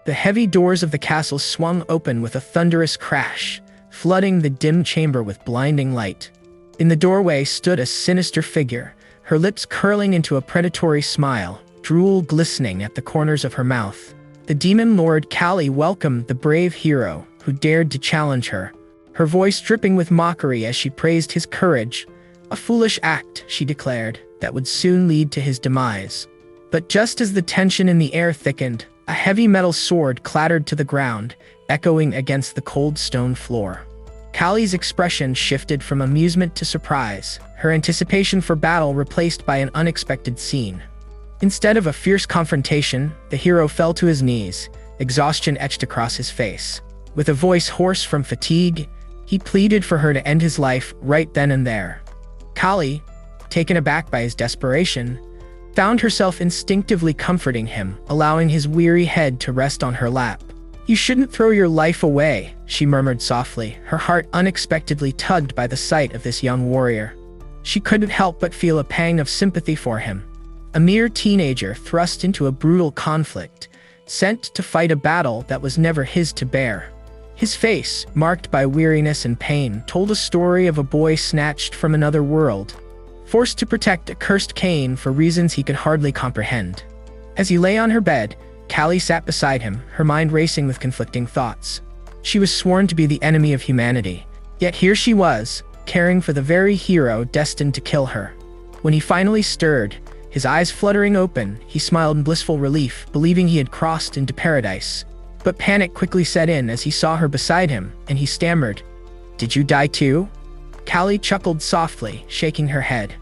The heavy doors of the castle swung open with a thunderous crash, flooding the dim chamber with blinding light. In the doorway stood a sinister figure, her lips curling into a predatory smile, drool glistening at the corners of her mouth. The demon lord Kali welcomed the brave hero who dared to challenge her, her voice dripping with mockery as she praised his courage. A foolish act, she declared, that would soon lead to his demise. But just as the tension in the air thickened, a heavy metal sword clattered to the ground, echoing against the cold stone floor. Kali's expression shifted from amusement to surprise, her anticipation for battle replaced by an unexpected scene. Instead of a fierce confrontation, the hero fell to his knees, exhaustion etched across his face. With a voice hoarse from fatigue, he pleaded for her to end his life right then and there. Kali, taken aback by his desperation, found herself instinctively comforting him, allowing his weary head to rest on her lap. "You shouldn't throw your life away," she murmured softly, her heart unexpectedly tugged by the sight of this young warrior. She couldn't help but feel a pang of sympathy for him. A mere teenager thrust into a brutal conflict, sent to fight a battle that was never his to bear. His face, marked by weariness and pain, told a story of a boy snatched from another world, forced to protect a cursed Cain for reasons he could hardly comprehend. As he lay on her bed, Kali sat beside him, her mind racing with conflicting thoughts. She was sworn to be the enemy of humanity, yet here she was, caring for the very hero destined to kill her. When he finally stirred, his eyes fluttering open, he smiled in blissful relief, believing he had crossed into paradise. But panic quickly set in as he saw her beside him, and he stammered, "Did you die too?" Kali chuckled softly, shaking her head.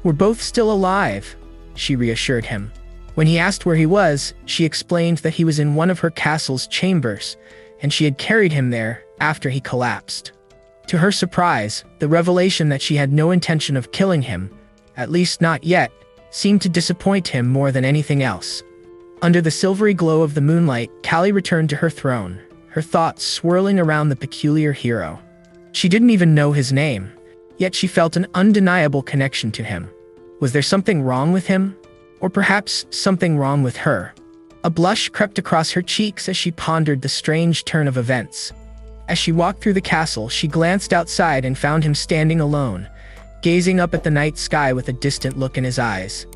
"We're both still alive," she reassured him. When he asked where he was, she explained that he was in one of her castle's chambers, and she had carried him there after he collapsed. To her surprise, the revelation that she had no intention of killing him, at least not yet, seemed to disappoint him more than anything else. Under the silvery glow of the moonlight, Kali returned to her throne, her thoughts swirling around the peculiar hero. She didn't even know his name, yet she felt an undeniable connection to him. Was there something wrong with him? Or perhaps something wrong with her? A blush crept across her cheeks as she pondered the strange turn of events. As she walked through the castle, she glanced outside and found him standing alone, gazing up at the night sky with a distant look in his eyes.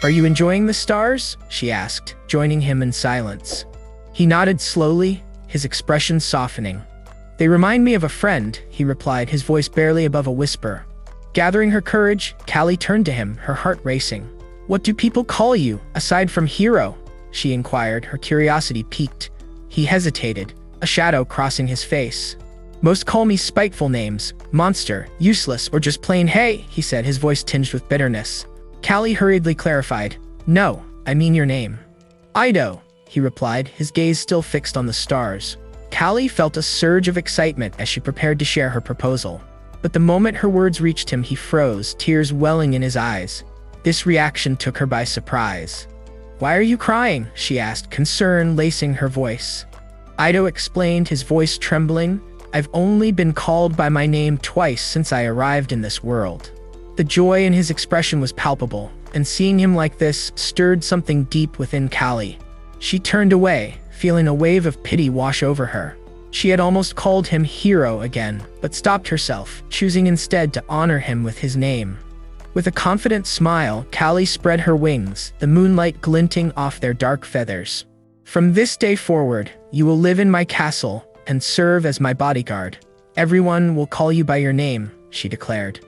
"Are you enjoying the stars?" she asked, joining him in silence. He nodded slowly, his expression softening. "They remind me of a friend," he replied, his voice barely above a whisper. Gathering her courage, Kali turned to him, her heart racing. "What do people call you, aside from hero?" she inquired, her curiosity piqued. He hesitated, a shadow crossing his face. "Most call me spiteful names, monster, useless, or just plain hey," he said, his voice tinged with bitterness. Kali hurriedly clarified, "No, I mean your name." "Ido," he replied, his gaze still fixed on the stars. Kali felt a surge of excitement as she prepared to share her proposal. But the moment her words reached him, he froze, tears welling in his eyes. This reaction took her by surprise. "Why are you crying?" she asked, concern lacing her voice. Ido explained, his voice trembling, "I've only been called by my name twice since I arrived in this world." The joy in his expression was palpable, and seeing him like this stirred something deep within Kali. She turned away, feeling a wave of pity wash over her. She had almost called him hero again, but stopped herself, choosing instead to honor him with his name. With a confident smile, Kali spread her wings, the moonlight glinting off their dark feathers. "From this day forward, you will live in my castle and serve as my bodyguard. Everyone will call you by your name," she declared.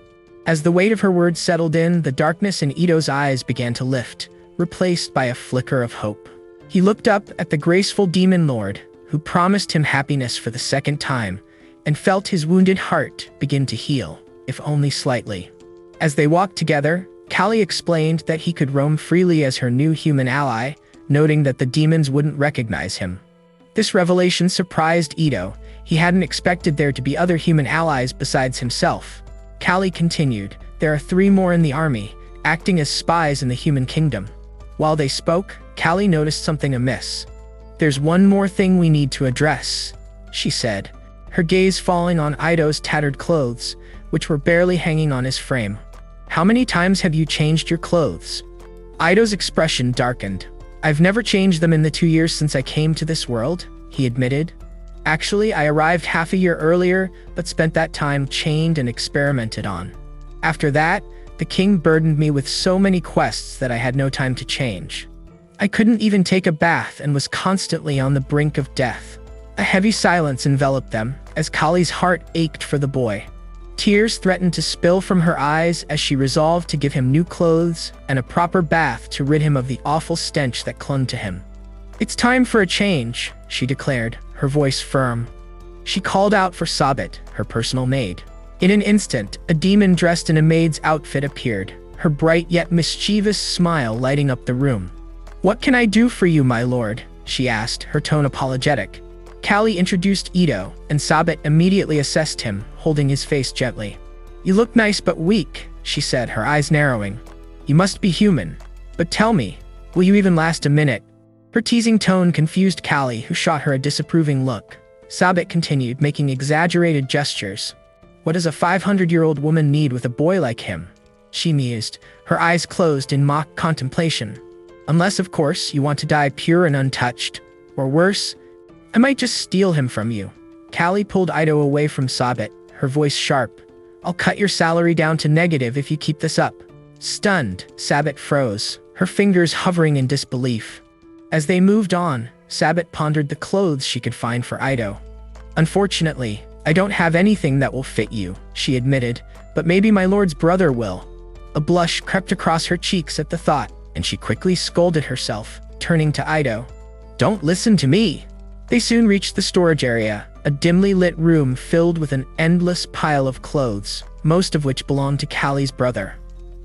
As the weight of her words settled in, the darkness in Ido's eyes began to lift, replaced by a flicker of hope. He looked up at the graceful demon lord, who promised him happiness for the second time, and felt his wounded heart begin to heal, if only slightly. As they walked together, Kali explained that he could roam freely as her new human ally, noting that the demons wouldn't recognize him. This revelation surprised Ido. He hadn't expected there to be other human allies besides himself. Kali continued, "There are 3 more in the army, acting as spies in the human kingdom." While they spoke, Kali noticed something amiss. "There's one more thing we need to address," she said, her gaze falling on Ido's tattered clothes, which were barely hanging on his frame. "How many times have you changed your clothes?" Ido's expression darkened. I've never changed them in the 2 years since I came to this world, he admitted. Actually, I arrived half a year earlier, but spent that time chained and experimented on. After that, the king burdened me with so many quests that I had no time to change. I couldn't even take a bath and was constantly on the brink of death. A heavy silence enveloped them, as Kali's heart ached for the boy. Tears threatened to spill from her eyes as she resolved to give him new clothes and a proper bath to rid him of the awful stench that clung to him. "It's time for a change," she declared, her voice firm. She called out for Sabet, her personal maid. In an instant, a demon dressed in a maid's outfit appeared, her bright yet mischievous smile lighting up the room. "What can I do for you, my lord?" she asked, her tone apologetic. Kali introduced Ito, and Sabet immediately assessed him, holding his face gently. "You look nice but weak," she said, her eyes narrowing. "You must be human. But tell me, will you even last a minute?" Her teasing tone confused Kali, who shot her a disapproving look. Sabet continued, making exaggerated gestures. "What does a 500-year-old woman need with a boy like him?" she mused, her eyes closed in mock contemplation. "Unless, of course, you want to die pure and untouched. Or worse, I might just steal him from you." Kali pulled Ito away from Sabet, her voice sharp. "I'll cut your salary down to negative if you keep this up." Stunned, Sabet froze, her fingers hovering in disbelief. As they moved on, Sabet pondered the clothes she could find for Ito. "Unfortunately, I don't have anything that will fit you," she admitted, "but maybe my lord's brother will." A blush crept across her cheeks at the thought, and she quickly scolded herself, turning to Ito. "Don't listen to me." They soon reached the storage area, a dimly lit room filled with an endless pile of clothes, most of which belonged to Kali's brother.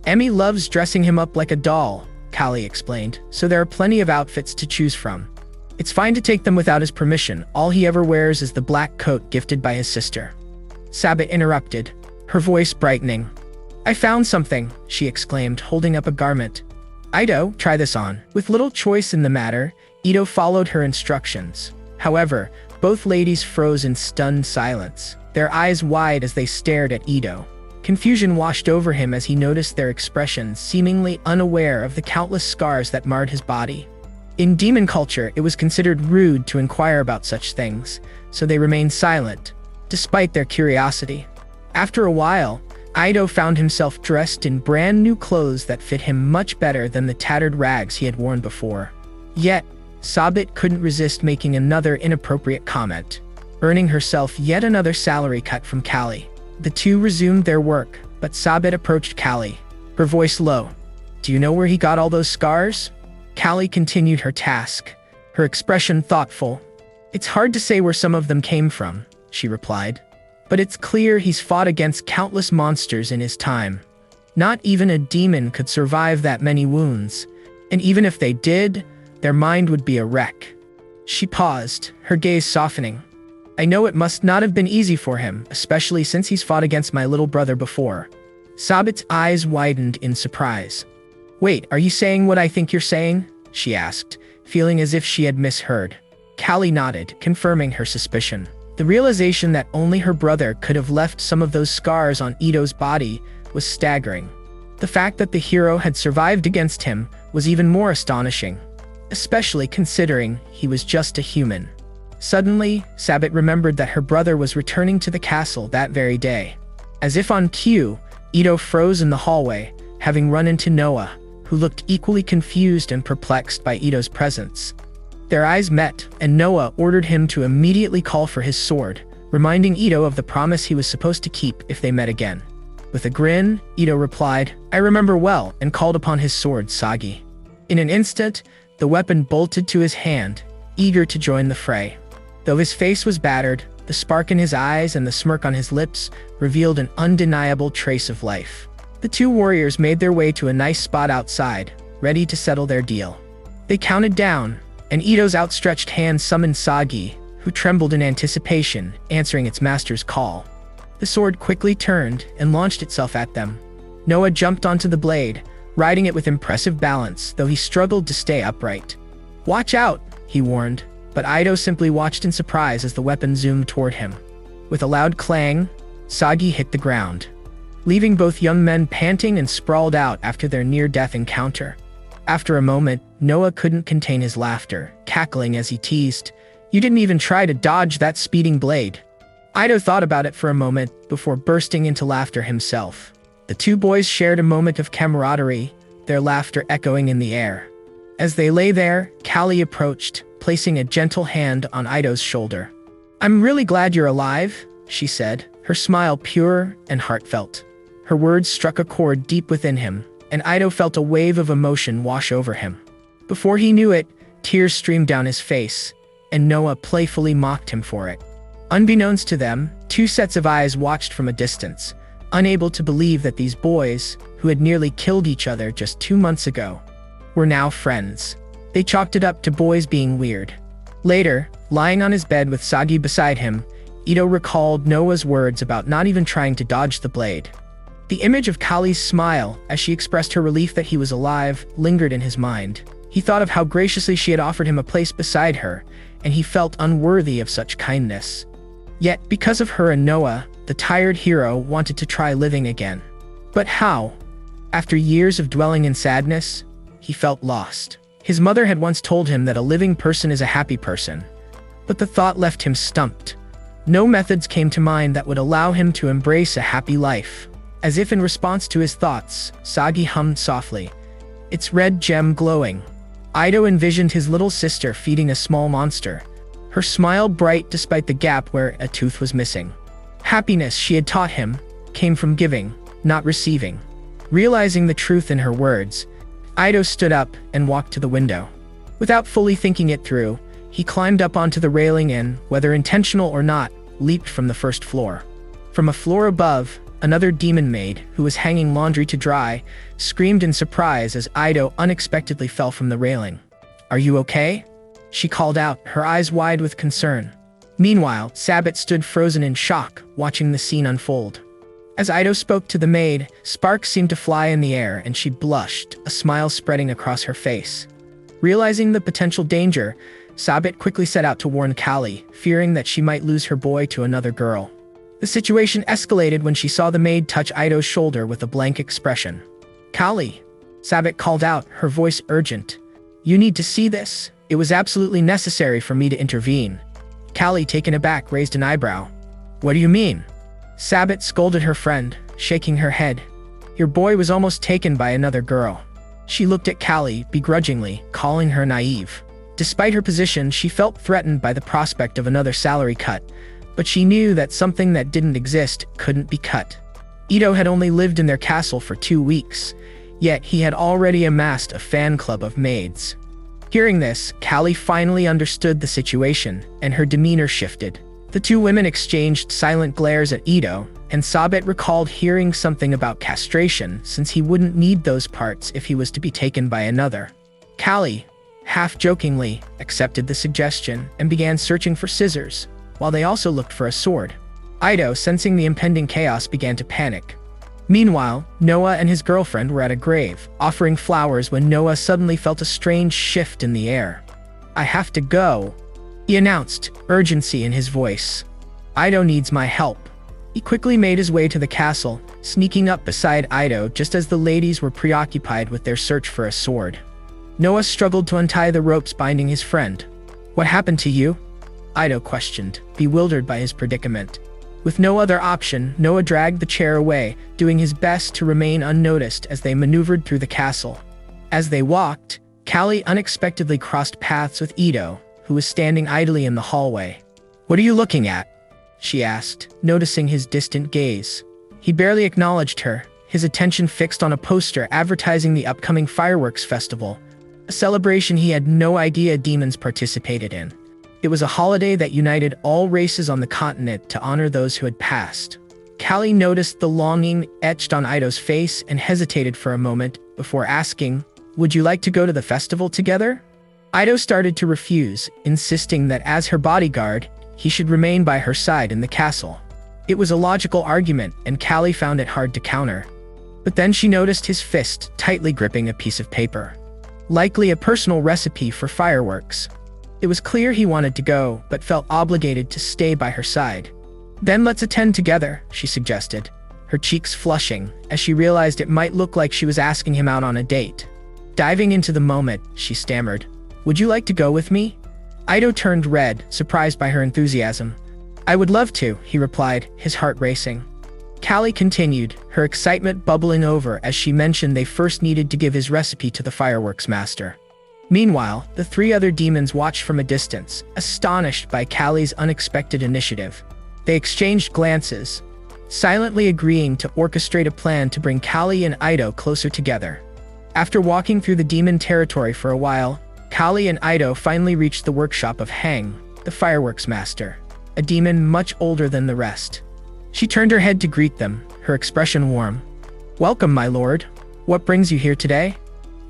"Emmy loves dressing him up like a doll," Kali explained, "so there are plenty of outfits to choose from. It's fine to take them without his permission. All he ever wears is the black coat gifted by his sister." Sabet interrupted, her voice brightening. "I found something," she exclaimed, holding up a garment. "Ito, try this on." With little choice in the matter, Ito followed her instructions. However, both ladies froze in stunned silence, their eyes wide as they stared at Ito. Confusion washed over him as he noticed their expressions, seemingly unaware of the countless scars that marred his body. In demon culture, it was considered rude to inquire about such things, so they remained silent, despite their curiosity. After a while, Ito found himself dressed in brand new clothes that fit him much better than the tattered rags he had worn before. Yet, Sabet couldn't resist making another inappropriate comment, earning herself yet another salary cut from Kali. The two resumed their work, but Sabet approached Kali, her voice low. "Do you know where he got all those scars?" Kali continued her task, her expression thoughtful. "It's hard to say where some of them came from," she replied. "But it's clear he's fought against countless monsters in his time. Not even a demon could survive that many wounds, and even if they did, their mind would be a wreck." She paused, her gaze softening. "I know it must not have been easy for him, especially since he's fought against my little brother before." Sabet's eyes widened in surprise. "Wait, are you saying what I think you're saying?" she asked, feeling as if she had misheard. Kali nodded, confirming her suspicion. The realization that only her brother could have left some of those scars on Ito's body was staggering. The fact that the hero had survived against him was even more astonishing, especially considering he was just a human. Suddenly, Sabet remembered that her brother was returning to the castle that very day. As if on cue, Ito froze in the hallway, having run into Noah, who looked equally confused and perplexed by Ito's presence. Their eyes met, and Noah ordered him to immediately call for his sword, reminding Ito of the promise he was supposed to keep if they met again. With a grin, Ito replied, "I remember well," and called upon his sword, Sagi. In an instant, the weapon bolted to his hand, eager to join the fray. Though his face was battered, the spark in his eyes and the smirk on his lips revealed an undeniable trace of life. The two warriors made their way to a nice spot outside, ready to settle their deal. They counted down, and Ito's outstretched hand summoned Sagi, who trembled in anticipation, answering its master's call. The sword quickly turned and launched itself at them. Noah jumped onto the blade, riding it with impressive balance, though he struggled to stay upright. "Watch out," he warned, but Ito simply watched in surprise as the weapon zoomed toward him. With a loud clang, Sagi hit the ground, leaving both young men panting and sprawled out after their near-death encounter. After a moment, Noah couldn't contain his laughter, cackling as he teased, "You didn't even try to dodge that speeding blade." Ido thought about it for a moment before bursting into laughter himself. The two boys shared a moment of camaraderie, their laughter echoing in the air. As they lay there, Callie approached, placing a gentle hand on Ido's shoulder. "I'm really glad you're alive," she said, her smile pure and heartfelt. Her words struck a chord deep within him, and Ido felt a wave of emotion wash over him. Before he knew it, tears streamed down his face, and Noah playfully mocked him for it. Unbeknownst to them, two sets of eyes watched from a distance, unable to believe that these boys, who had nearly killed each other just 2 months ago, were now friends. They chalked it up to boys being weird. Later, lying on his bed with Sagi beside him, Ido recalled Noah's words about not even trying to dodge the blade. The image of Kali's smile, as she expressed her relief that he was alive, lingered in his mind. He thought of how graciously she had offered him a place beside her, and he felt unworthy of such kindness. Yet, because of her and Noah, the tired hero wanted to try living again. But how? After years of dwelling in sadness, he felt lost. His mother had once told him that a living person is a happy person, but the thought left him stumped. No methods came to mind that would allow him to embrace a happy life. As if in response to his thoughts, Sagi hummed softly, its red gem glowing. Ido envisioned his little sister feeding a small monster, her smile bright despite the gap where a tooth was missing. Happiness, she had taught him, came from giving, not receiving. Realizing the truth in her words, Ido stood up and walked to the window. Without fully thinking it through, he climbed up onto the railing and, whether intentional or not, leaped from the first floor. From a floor above, another demon maid, who was hanging laundry to dry, screamed in surprise as Ido unexpectedly fell from the railing. "Are you okay?" she called out, her eyes wide with concern. Meanwhile, Sabbat stood frozen in shock, watching the scene unfold. As Ido spoke to the maid, sparks seemed to fly in the air and she blushed, a smile spreading across her face. Realizing the potential danger, Sabbat quickly set out to warn Callie, fearing that she might lose her boy to another girl. The situation escalated when she saw the maid touch Ido's shoulder with a blank expression. "Callie," Sabbat called out, her voice urgent. "You need to see this. It was absolutely necessary for me to intervene." Callie, taken aback, raised an eyebrow. "What do you mean?" Sabbat scolded her friend, shaking her head. "Your boy was almost taken by another girl." She looked at Callie begrudgingly, calling her naive. Despite her position, she felt threatened by the prospect of another salary cut, but she knew that something that didn't exist couldn't be cut. Ido had only lived in their castle for 2 weeks, yet he had already amassed a fan club of maids. Hearing this, Callie finally understood the situation, and her demeanor shifted. The two women exchanged silent glares at Ido, and Sabbat recalled hearing something about castration, since he wouldn't need those parts if he was to be taken by another. Callie, half-jokingly, accepted the suggestion and began searching for scissors, while they also looked for a sword. Ido, sensing the impending chaos, began to panic. Meanwhile, Noah and his girlfriend were at a grave, offering flowers when Noah suddenly felt a strange shift in the air. "I have to go," he announced, urgency in his voice. "Ido needs my help." He quickly made his way to the castle, sneaking up beside Ido just as the ladies were preoccupied with their search for a sword. Noah struggled to untie the ropes binding his friend. "What happened to you?" Ido questioned, bewildered by his predicament. With no other option, Noah dragged the chair away, doing his best to remain unnoticed as they maneuvered through the castle. As they walked, Callie unexpectedly crossed paths with Ido, who was standing idly in the hallway. "What are you looking at?" she asked, noticing his distant gaze. He barely acknowledged her, his attention fixed on a poster advertising the upcoming fireworks festival, a celebration he had no idea demons participated in. It was a holiday that united all races on the continent to honor those who had passed. Callie noticed the longing etched on Ido's face and hesitated for a moment before asking, "Would you like to go to the festival together?" Ido started to refuse, insisting that as her bodyguard, he should remain by her side in the castle. It was a logical argument, and Callie found it hard to counter. But then she noticed his fist tightly gripping a piece of paper. Likely a personal recipe for fireworks. It was clear he wanted to go, but felt obligated to stay by her side. "Then let's attend together," she suggested, her cheeks flushing, as she realized it might look like she was asking him out on a date. Diving into the moment, she stammered. "Would you like to go with me?" Ido turned red, surprised by her enthusiasm. "I would love to," he replied, his heart racing. Callie continued, her excitement bubbling over as she mentioned they first needed to give his recipe to the fireworks master. Meanwhile, the three other demons watched from a distance, astonished by Callie's unexpected initiative. They exchanged glances, silently agreeing to orchestrate a plan to bring Callie and Ido closer together. After walking through the demon territory for a while, Callie and Ido finally reached the workshop of Hang, the fireworks master, a demon much older than the rest. She turned her head to greet them, her expression warm. "Welcome, my lord. What brings you here today?"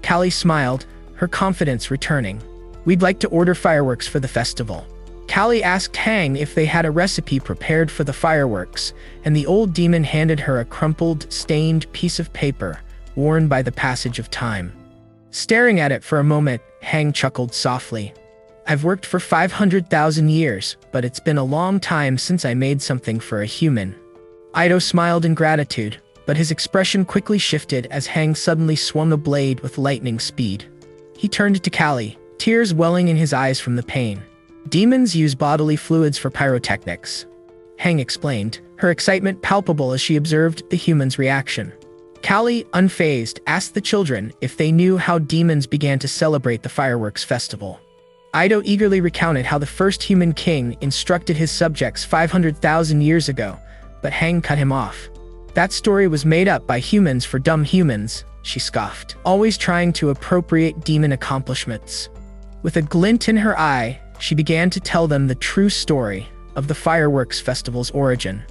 Callie smiled, her confidence returning. "We'd like to order fireworks for the festival." Callie asked Hang if they had a recipe prepared for the fireworks, and the old demon handed her a crumpled, stained piece of paper, worn by the passage of time. Staring at it for a moment, Hang chuckled softly. "I've worked for 500,000 years, but it's been a long time since I made something for a human." Ido smiled in gratitude, but his expression quickly shifted as Hang suddenly swung a blade with lightning speed. He turned to Callie, tears welling in his eyes from the pain. "Demons use bodily fluids for pyrotechnics," Hang explained, her excitement palpable as she observed the human's reaction. Callie, unfazed, asked the children if they knew how demons began to celebrate the fireworks festival. Ido eagerly recounted how the first human king instructed his subjects 500,000 years ago, but Hang cut him off. "That story was made up by humans for dumb humans," she scoffed, always trying to appropriate demon accomplishments. With a glint in her eye, she began to tell them the true story of the fireworks festival's origin.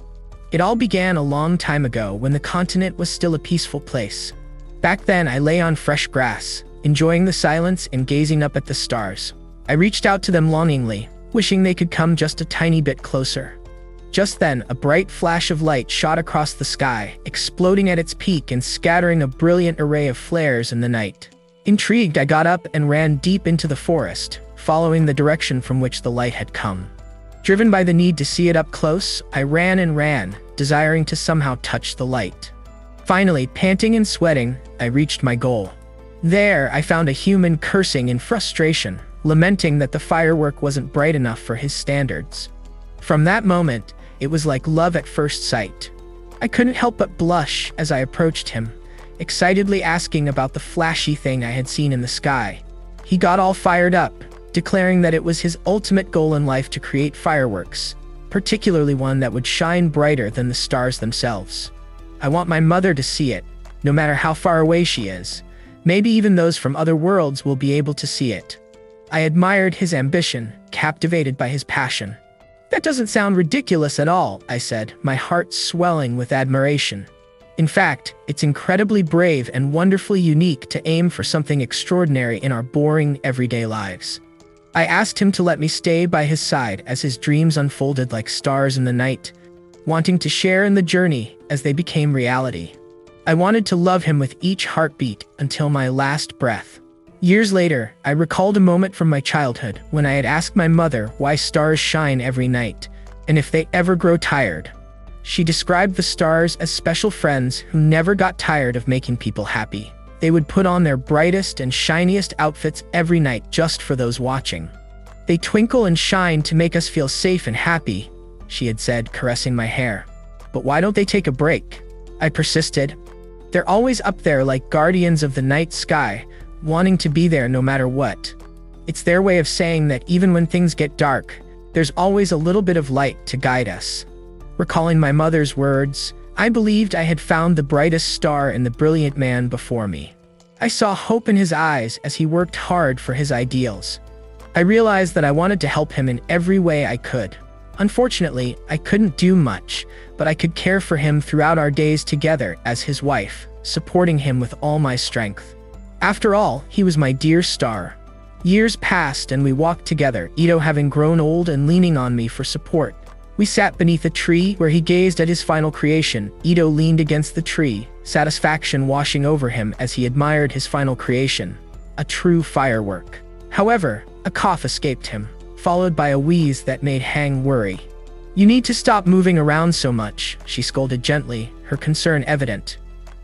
It all began a long time ago when the continent was still a peaceful place. Back then, I lay on fresh grass, enjoying the silence and gazing up at the stars. I reached out to them longingly, wishing they could come just a tiny bit closer. Just then, a bright flash of light shot across the sky, exploding at its peak and scattering a brilliant array of flares in the night. Intrigued, I got up and ran deep into the forest, following the direction from which the light had come. Driven by the need to see it up close, I ran and ran, desiring to somehow touch the light. Finally, panting and sweating, I reached my goal. There, I found a human cursing in frustration, lamenting that the firework wasn't bright enough for his standards. From that moment, it was like love at first sight. I couldn't help but blush as I approached him, excitedly asking about the flashy thing I had seen in the sky. He got all fired up, declaring that it was his ultimate goal in life to create fireworks, particularly one that would shine brighter than the stars themselves. "I want my mother to see it, no matter how far away she is. Maybe even those from other worlds will be able to see it." I admired his ambition, captivated by his passion. "That doesn't sound ridiculous at all," I said, my heart swelling with admiration. "In fact, it's incredibly brave and wonderfully unique to aim for something extraordinary in our boring, everyday lives." I asked him to let me stay by his side as his dreams unfolded like stars in the night, wanting to share in the journey as they became reality. I wanted to love him with each heartbeat until my last breath. Years later, I recalled a moment from my childhood when I had asked my mother why stars shine every night, and if they ever grow tired. She described the stars as special friends who never got tired of making people happy. They would put on their brightest and shiniest outfits every night just for those watching. "They twinkle and shine to make us feel safe and happy," she had said, caressing my hair. "But why don't they take a break?" I persisted. "They're always up there like guardians of the night sky, wanting to be there no matter what. It's their way of saying that even when things get dark, there's always a little bit of light to guide us." Recalling my mother's words, I believed I had found the brightest star in the brilliant man before me. I saw hope in his eyes as he worked hard for his ideals. I realized that I wanted to help him in every way I could. Unfortunately, I couldn't do much, but I could care for him throughout our days together as his wife, supporting him with all my strength. After all, he was my dear star. Years passed and we walked together, Ido having grown old and leaning on me for support. We sat beneath a tree where he gazed at his final creation. Ido leaned against the tree, satisfaction washing over him as he admired his final creation, a true firework. However, a cough escaped him, followed by a wheeze that made Hang worry. "You need to stop moving around so much," she scolded gently, her concern evident.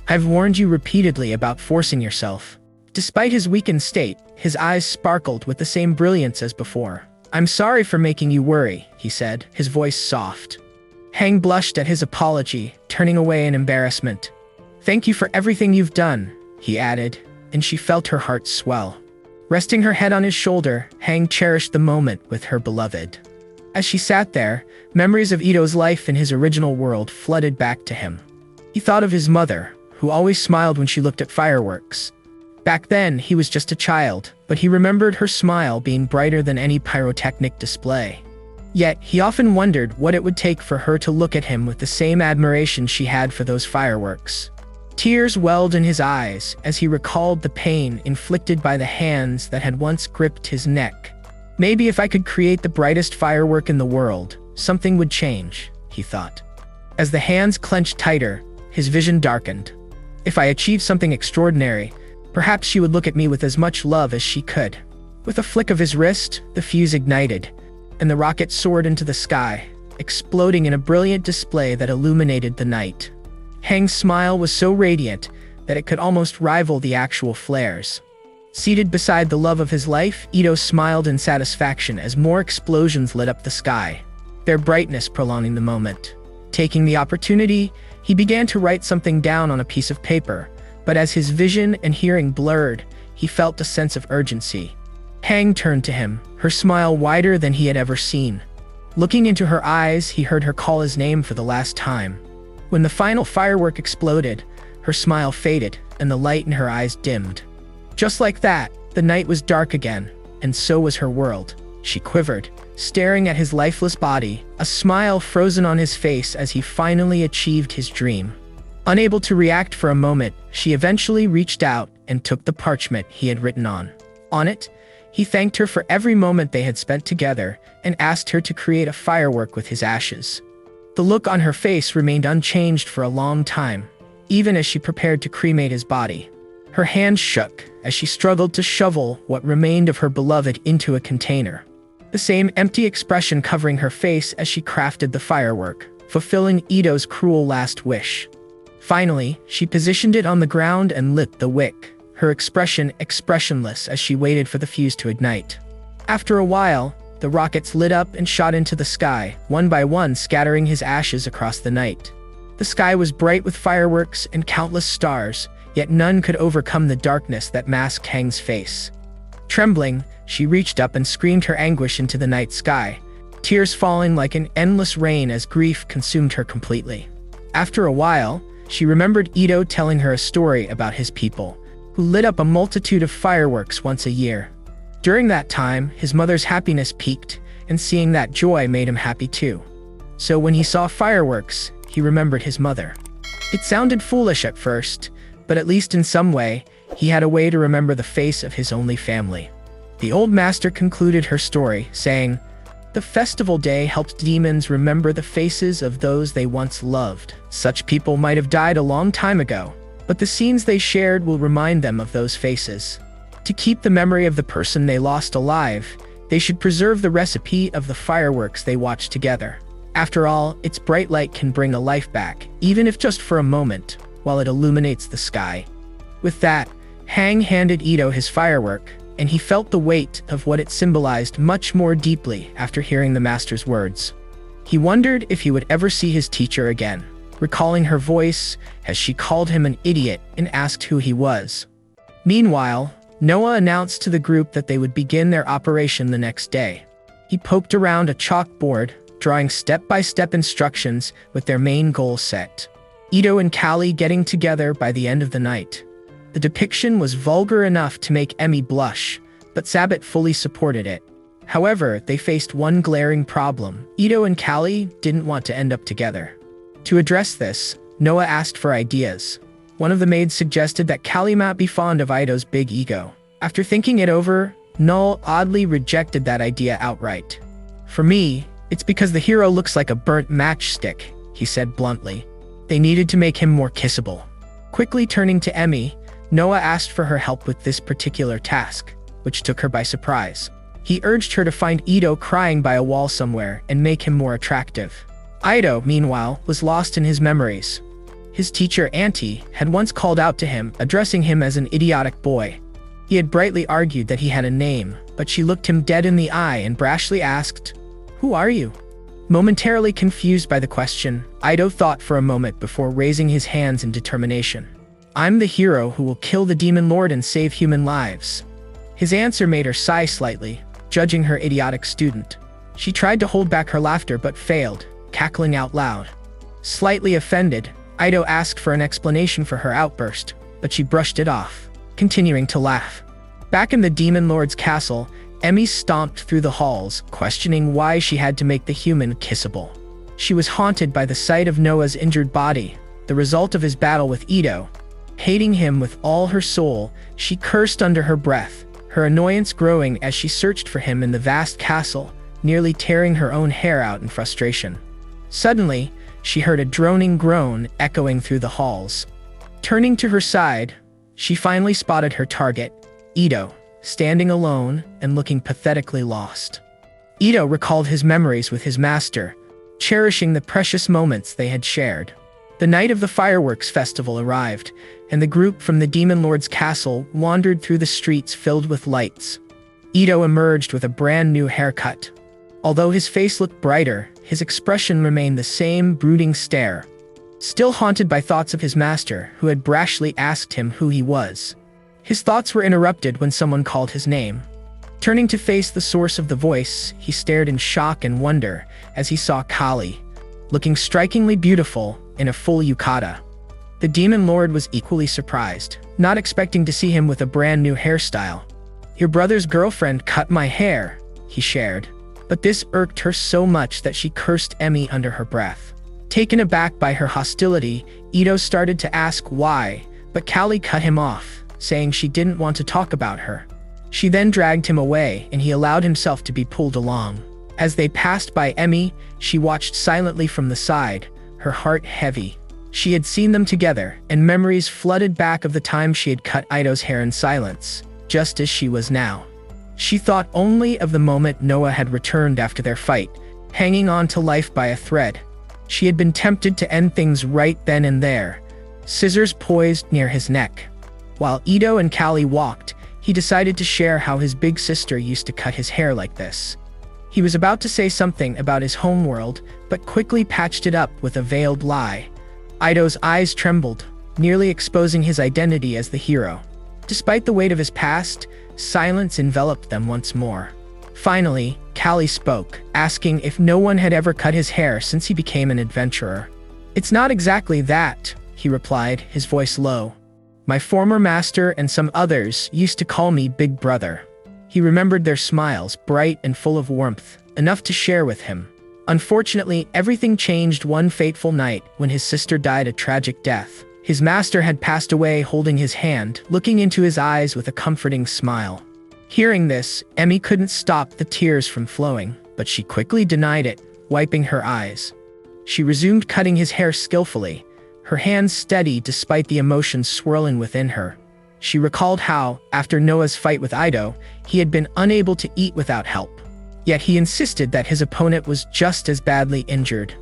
"I've warned you repeatedly about forcing yourself. Despite his weakened state, his eyes sparkled with the same brilliance as before. "I'm sorry for making you worry," he said, his voice soft. Hang blushed at his apology, turning away in embarrassment. "Thank you for everything you've done," he added, and she felt her heart swell. Resting her head on his shoulder, Hang cherished the moment with her beloved. As she sat there, memories of Ito's life in his original world flooded back to him. He thought of his mother, who always smiled when she looked at fireworks. Back then, he was just a child, but he remembered her smile being brighter than any pyrotechnic display. Yet, he often wondered what it would take for her to look at him with the same admiration she had for those fireworks. Tears welled in his eyes as he recalled the pain inflicted by the hands that had once gripped his neck. Maybe if I could create the brightest firework in the world, something would change, he thought. As the hands clenched tighter, his vision darkened. If I achieved something extraordinary, perhaps she would look at me with as much love as she could. With a flick of his wrist, the fuse ignited, and the rocket soared into the sky, exploding in a brilliant display that illuminated the night. Hang's smile was so radiant that it could almost rival the actual flares. Seated beside the love of his life, Ito smiled in satisfaction as more explosions lit up the sky, their brightness prolonging the moment. Taking the opportunity, he began to write something down on a piece of paper, but as his vision and hearing blurred, he felt a sense of urgency. Hang turned to him, her smile wider than he had ever seen. Looking into her eyes, he heard her call his name for the last time. When the final firework exploded, her smile faded and the light in her eyes dimmed. Just like that, the night was dark again, and so was her world. She quivered, staring at his lifeless body, a smile frozen on his face as he finally achieved his dream. Unable to react for a moment, she eventually reached out and took the parchment he had written on. On it, he thanked her for every moment they had spent together and asked her to create a firework with his ashes. The look on her face remained unchanged for a long time, even as she prepared to cremate his body. Her hands shook as she struggled to shovel what remained of her beloved into a container. The same empty expression covering her face as she crafted the firework, fulfilling Ito's cruel last wish. Finally, she positioned it on the ground and lit the wick, her expression expressionless as she waited for the fuse to ignite. After a while, the rockets lit up and shot into the sky, one by one scattering his ashes across the night. The sky was bright with fireworks and countless stars, yet none could overcome the darkness that masked Hang's face. Trembling, she reached up and screamed her anguish into the night sky, tears falling like an endless rain as grief consumed her completely. After a while, she remembered Ito telling her a story about his people, who lit up a multitude of fireworks once a year. During that time, his mother's happiness peaked, and seeing that joy made him happy too. So when he saw fireworks, he remembered his mother. It sounded foolish at first, but at least in some way, he had a way to remember the face of his only family. The old master concluded her story, saying, "The festival day helped demons remember the faces of those they once loved. Such people might have died a long time ago, but the scenes they shared will remind them of those faces. To keep the memory of the person they lost alive, they should preserve the recipe of the fireworks they watched together. After all, its bright light can bring a life back, even if just for a moment, while it illuminates the sky." With that, Hang handed Ito his firework, and he felt the weight of what it symbolized much more deeply after hearing the master's words. He wondered if he would ever see his teacher again, recalling her voice as she called him an idiot and asked who he was. Meanwhile, Noah announced to the group that they would begin their operation the next day. He poked around a chalkboard, drawing step-by-step instructions with their main goal set. Ito and Callie getting together by the end of the night. The depiction was vulgar enough to make Emmy blush, but Sabbath fully supported it. However, they faced one glaring problem. Ito and Callie didn't want to end up together. To address this, Noah asked for ideas. One of the maids suggested that Callie might be fond of Ito's big ego. After thinking it over, Noel oddly rejected that idea outright. "For me, it's because the hero looks like a burnt matchstick," he said bluntly. They needed to make him more kissable. Quickly turning to Emmy, Noah asked for her help with this particular task, which took her by surprise. He urged her to find Ito crying by a wall somewhere and make him more attractive. Ito, meanwhile, was lost in his memories. His teacher, Auntie, had once called out to him, addressing him as an idiotic boy. He had brightly argued that he had a name, but she looked him dead in the eye and brashly asked, "Who are you?" Momentarily confused by the question, Ido thought for a moment before raising his hands in determination. "I'm the hero who will kill the demon lord and save human lives." His answer made her sigh slightly, judging her idiotic student. She tried to hold back her laughter but failed, cackling out loud. Slightly offended, Ido asked for an explanation for her outburst, but she brushed it off, continuing to laugh. Back in the demon lord's castle, Emmy stomped through the halls, questioning why she had to make the human kissable. She was haunted by the sight of Noah's injured body, the result of his battle with Ido. Hating him with all her soul, she cursed under her breath, her annoyance growing as she searched for him in the vast castle, nearly tearing her own hair out in frustration. Suddenly, she heard a droning groan echoing through the halls. Turning to her side, she finally spotted her target, Ido, standing alone and looking pathetically lost. Ido recalled his memories with his master, cherishing the precious moments they had shared. The night of the fireworks festival arrived, and the group from the Demon Lord's castle wandered through the streets filled with lights. Ido emerged with a brand new haircut. Although his face looked brighter, his expression remained the same brooding stare. Still haunted by thoughts of his master, who had brashly asked him who he was. His thoughts were interrupted when someone called his name. Turning to face the source of the voice, he stared in shock and wonder as he saw Kali, looking strikingly beautiful in a full yukata. The Demon Lord was equally surprised, not expecting to see him with a brand new hairstyle. "Your brother's girlfriend cut my hair," he shared. But this irked her so much that she cursed Emmy under her breath. Taken aback by her hostility, Ido started to ask why, but Kali cut him off, saying she didn't want to talk about her. She then dragged him away and he allowed himself to be pulled along. As they passed by Emmy, she watched silently from the side, her heart heavy. She had seen them together, and memories flooded back of the time she had cut Ido's hair in silence, just as she was now. She thought only of the moment Noah had returned after their fight, hanging on to life by a thread. She had been tempted to end things right then and there, scissors poised near his neck. While Ido and Kali walked, he decided to share how his big sister used to cut his hair like this. He was about to say something about his homeworld, but quickly patched it up with a veiled lie. Ido's eyes trembled, nearly exposing his identity as the hero. Despite the weight of his past, silence enveloped them once more. Finally, Kali spoke, asking if no one had ever cut his hair since he became an adventurer. "It's not exactly that," he replied, his voice low. "My former master and some others used to call me Big Brother." He remembered their smiles, bright and full of warmth, enough to share with him. Unfortunately, everything changed one fateful night when his sister died a tragic death. His master had passed away holding his hand, looking into his eyes with a comforting smile. Hearing this, Emmy couldn't stop the tears from flowing, but she quickly denied it, wiping her eyes. She resumed cutting his hair skillfully, her hands steady despite the emotions swirling within her. She recalled how, after Noah's fight with Ido, he had been unable to eat without help. Yet he insisted that his opponent was just as badly injured.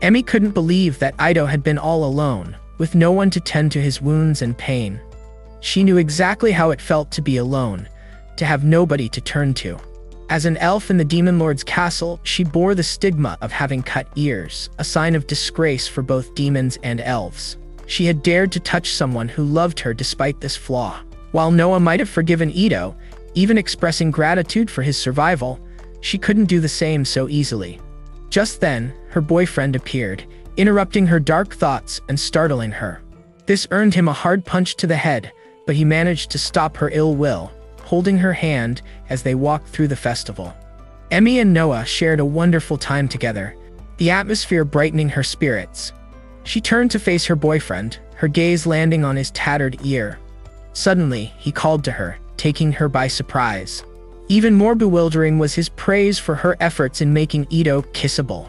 Emmy couldn't believe that Ido had been all alone, with no one to tend to his wounds and pain. She knew exactly how it felt to be alone, to have nobody to turn to. As an elf in the Demon Lord's castle, she bore the stigma of having cut ears, a sign of disgrace for both demons and elves. She had dared to touch someone who loved her despite this flaw. While Noah might have forgiven Ido, even expressing gratitude for his survival, she couldn't do the same so easily. Just then, her boyfriend appeared, interrupting her dark thoughts and startling her. This earned him a hard punch to the head, but he managed to stop her ill will, holding her hand as they walked through the festival. Emmy and Noah shared a wonderful time together, the atmosphere brightening her spirits. She turned to face her boyfriend, her gaze landing on his tattered ear. Suddenly, he called to her, taking her by surprise. Even more bewildering was his praise for her efforts in making Ido kissable,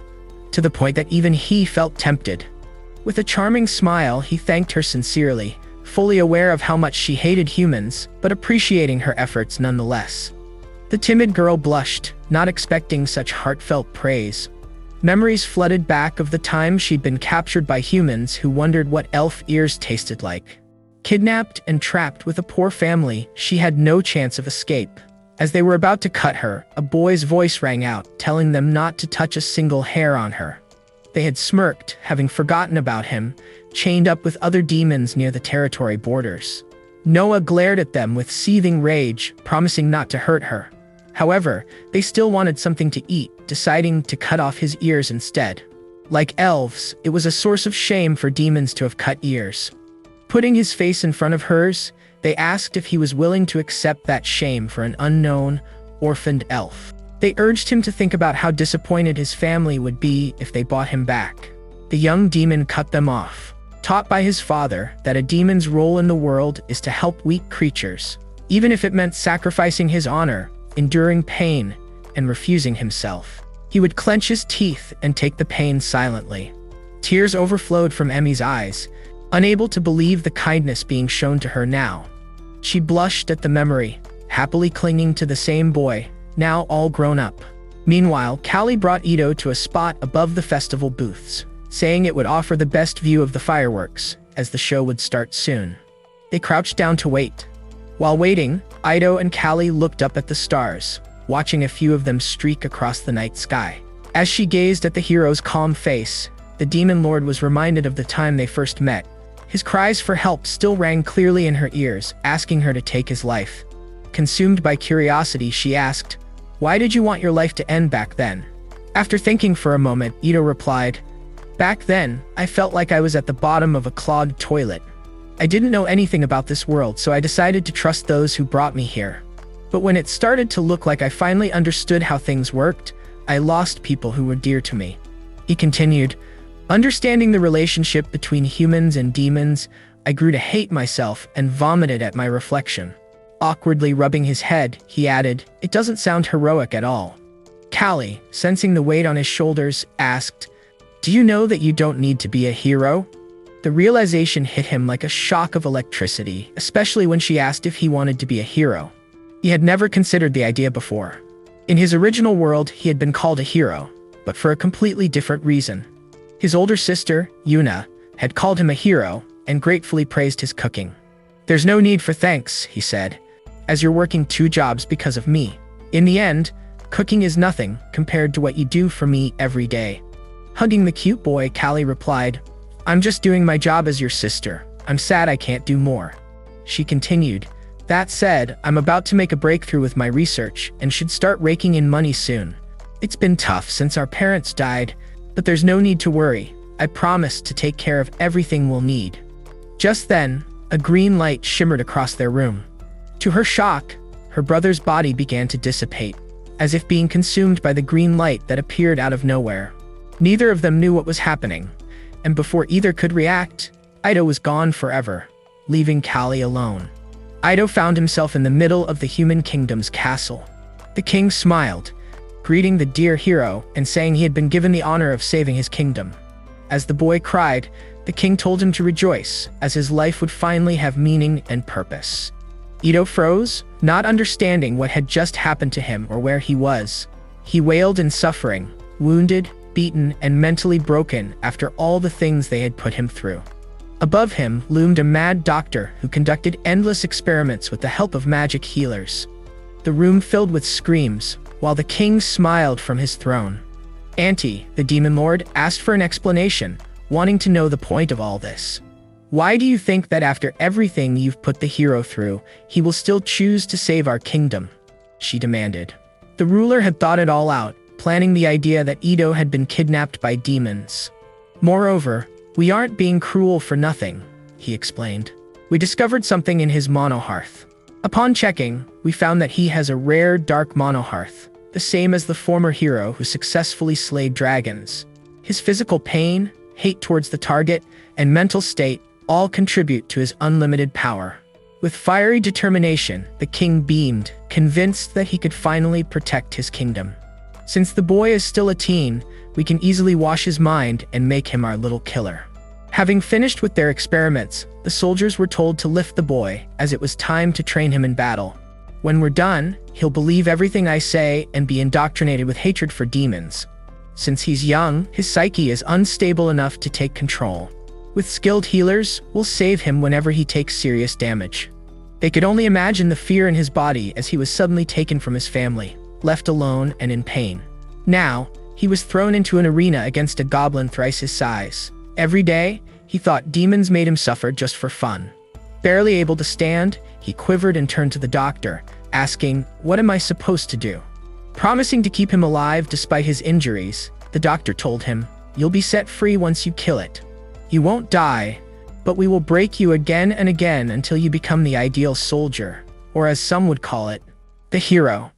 to the point that even he felt tempted. With a charming smile, he thanked her sincerely, fully aware of how much she hated humans, but appreciating her efforts nonetheless. The timid girl blushed, not expecting such heartfelt praise. Memories flooded back of the time she'd been captured by humans who wondered what elf ears tasted like. Kidnapped and trapped with a poor family, she had no chance of escape. As they were about to cut her, a boy's voice rang out, telling them not to touch a single hair on her. They had smirked, having forgotten about him, chained up with other demons near the territory borders. Noah glared at them with seething rage, promising not to hurt her. However, they still wanted something to eat, deciding to cut off his ears instead. Like elves, it was a source of shame for demons to have cut ears. Putting his face in front of hers, they asked if he was willing to accept that shame for an unknown, orphaned elf. They urged him to think about how disappointed his family would be if they bought him back. The young demon cut them off, taught by his father that a demon's role in the world is to help weak creatures, even if it meant sacrificing his honor, enduring pain, and refusing himself. He would clench his teeth and take the pain silently. Tears overflowed from Emmy's eyes, unable to believe the kindness being shown to her now. She blushed at the memory, happily clinging to the same boy, now all grown up. Meanwhile, Callie brought Ito to a spot above the festival booths, saying it would offer the best view of the fireworks, as the show would start soon. They crouched down to wait. While waiting, Ito and Callie looked up at the stars, watching a few of them streak across the night sky. As she gazed at the hero's calm face, the demon lord was reminded of the time they first met. His cries for help still rang clearly in her ears, asking her to take his life. Consumed by curiosity, she asked, "Why did you want your life to end back then?" After thinking for a moment, Ito replied, "Back then, I felt like I was at the bottom of a clogged toilet. I didn't know anything about this world, so I decided to trust those who brought me here. But when it started to look like I finally understood how things worked, I lost people who were dear to me." He continued, "Understanding the relationship between humans and demons, I grew to hate myself and vomited at my reflection." Awkwardly rubbing his head, he added, "It doesn't sound heroic at all." Callie, sensing the weight on his shoulders, asked, "Do you know that you don't need to be a hero?" The realization hit him like a shock of electricity, especially when she asked if he wanted to be a hero. He had never considered the idea before. In his original world, he had been called a hero, but for a completely different reason. His older sister, Yuna, had called him a hero and gratefully praised his cooking. "There's no need for thanks," he said, "as you're working 2 jobs because of me. In the end, cooking is nothing compared to what you do for me every day." Hugging the cute boy, Callie replied, "I'm just doing my job as your sister. I'm sad I can't do more." She continued, "That said, I'm about to make a breakthrough with my research and should start raking in money soon. It's been tough since our parents died, but there's no need to worry. I promise to take care of everything we'll need." Just then, a green light shimmered across their room. To her shock, her brother's body began to dissipate, as if being consumed by the green light that appeared out of nowhere. Neither of them knew what was happening, and before either could react, Ito was gone forever, leaving Callie alone. Ito found himself in the middle of the human kingdom's castle. The king smiled, greeting the dear hero and saying he had been given the honor of saving his kingdom. As the boy cried, the king told him to rejoice, as his life would finally have meaning and purpose. Ito froze, not understanding what had just happened to him or where he was. He wailed in suffering, wounded, beaten, and mentally broken after all the things they had put him through. Above him loomed a mad doctor who conducted endless experiments with the help of magic healers. The room filled with screams, while the king smiled from his throne. Auntie, the demon lord, asked for an explanation, wanting to know the point of all this. "Why do you think that after everything you've put the hero through, he will still choose to save our kingdom?" she demanded. The ruler had thought it all out, planning the idea that Ito had been kidnapped by demons. "Moreover, we aren't being cruel for nothing," he explained. "We discovered something in his monohearth. Upon checking, we found that he has a rare dark monohearth, the same as the former hero who successfully slayed dragons. His physical pain, hate towards the target, and mental state all contribute to his unlimited power." With fiery determination, the king beamed, convinced that he could finally protect his kingdom. "Since the boy is still a teen, we can easily wash his mind and make him our little killer." Having finished with their experiments, the soldiers were told to lift the boy, as it was time to train him in battle. "When we're done, he'll believe everything I say and be indoctrinated with hatred for demons. Since he's young, his psyche is unstable enough to take control. With skilled healers, we'll save him whenever he takes serious damage. They could only imagine the fear in his body as he was suddenly taken from his family, left alone and in pain. Now, he was thrown into an arena against a goblin thrice his size. Every day, he thought demons made him suffer just for fun. Barely able to stand, he quivered and turned to the doctor, asking, "What am I supposed to do?" Promising to keep him alive despite his injuries, the doctor told him, "You'll be set free once you kill it. You won't die, but we will break you again and again until you become the ideal soldier, or as some would call it, the hero."